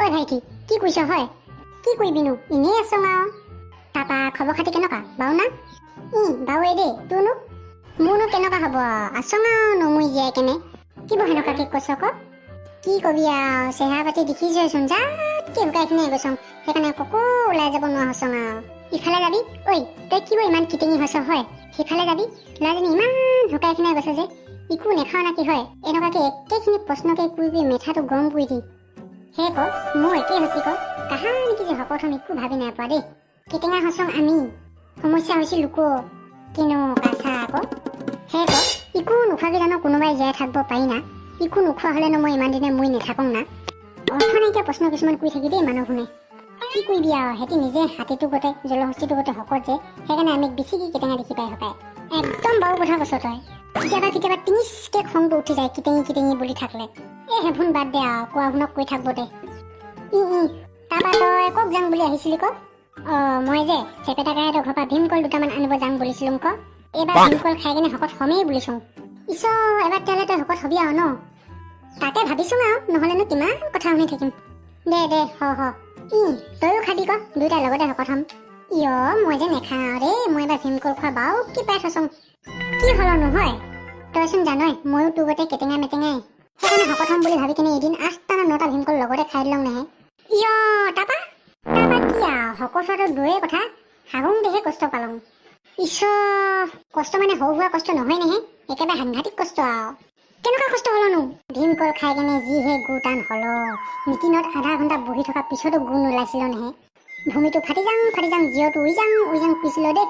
ঐ ভাইটি কি কৈছ হয় কি কৰিবিনো এনেই আছো আৰু তাৰপা খবৰ খাতি কেনেকুৱা বাৰু না বাৰুৱে দেই তোৰনো মোৰনো কেনেকুৱা হ'ব আছো আৰু নমুই জীয়াই কেনে কিবা সেনেকুৱাকে কৈছ ক কি কবি আৰু চেহেৰা পাতি দেখিছচোন যাতকে শুকাইখিনিয়ে গৈছোং সেইকাৰণে ককো ওলাই যাব নোৱাৰা হৈছোং আৰু ইফালে যাবি ঐ তই কিবা ইমান কিটিঙি হৈছ হয় সিফালে যাবি ল'ৰাজনী ইমান শুকাইখিনিয়ে গৈছে যে একো নেখাওঁ না কি হয় এনেকুৱাকে একেখিনি প্ৰশ্নকে কৰিবি মেথাটো গৰম কৰি দি হে ক মোৰ একেই হৈছে ক কাহানি কি যে শকত হম একো ভাবি নাই পোৱা দেই কেটেঙা হৈছোং আমি সমস্যা হৈছে লোক কিনো কাছা আকৌ হে ক একো নোখোৱাকে জানো কোনোবাই জীয়াই থাকিব পাৰি না একো নোখোৱা হ'লেনো মই ইমান দিনে মই নাথাকোঁ না অৰ্থ নাইকিয়া প্ৰশ্ন কিছুমান কৰি থাকি দেই মানুহখনে কি কৰিবি আৰু সিহঁতি নিজে হাতীটো গোটে জলহস্তিটো গোটে শকত যে সেইকাৰণে আমি বেছিকে কেটেঙা দেখি পাই হপায় একদম বাৰু কথা কৈছ তই কেতিয়াবা টিঙিচকে খংটো উঠি যায় কিটেঙি বুলি থাকিলে হেভুন বাদ দে আৰু কোৱা শুনক কৈ থাকব দে তাৰপা তই ক'ক যাম বুলি আহিছিলি ক মই যে চেপেটা গায়তৰ ঘৰৰ পৰা ভীমকল দুটামান আনিব যাম বুলিছিলোং ক এইবাৰ ভীমকল খাই কিনে শকত হমেই বুলিছোং এবাৰ তেতিয়াহ'লে তই শকত হবি আৰু ন তাকে ভাবিছোং আৰু নহ'লেনো কিমান কথা শুনি থাকিম দে হ তয়ো খাবি ক দুইটা লগতে শকত হম মই যে নেখাওঁ দেই মই এবাৰ ভীমকল খোৱা বাৰু কি পাই থচোং কি হলনো হয় তইচোন জানই ময়ো তোৰ গতে কেটেঙা মেটেঙাই সেইকাৰণে শকত হম বুলি ভাবি কিনে এদিন 8টা নে 9টা ভীমকল লগতে খাই দিলং নেহে তাৰপা কি আৰু শকত হোৱাটো দূৰেই কথা হাগুং দেহে কষ্ট পালং কষ্ট মানে সৰু সুৰা কষ্ট নহয় নেহে একেবাৰে সাংঘাতিক কষ্ট আৰু কেনেকুৱা কষ্ট হলনো ভীমকল খাই কেনে যিহে গু টান হল মিটিঙত আধা ঘণ্টা বহি থকা পিছতো গু নোলাইছিল নেহে ভূমিটো ফাটি যাং জিঅ'টো উই যাং পিছিলো দেই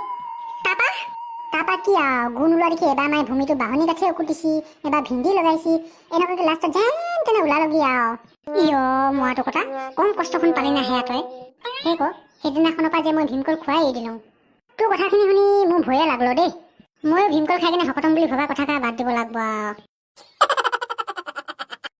তাৰপা কি আৰু গু নোলোৱা দেখি এবাৰ মায়ে ভূমিটো বাহনী গাঠিয়ে উকুটিছি এবাৰ ভিন্দি লগাইছি এনেকুৱাকে লাষ্টত যেন তেনে ওলালগি আৰু মৰাটো কথা কম কষ্টখন পালি নাহে তই সেই ক সেইদিনাখনৰ পৰা যে মই ভীমকল খুৱাই এৰি দিলোঁ তোৰ কথাখিনি শুনি মোৰ ভয়ে লাগলো দেই ময়ো ভীমকল খাই কিনে শকত হম বুলি ভবা কথা বাদ দিব লাগব আৰু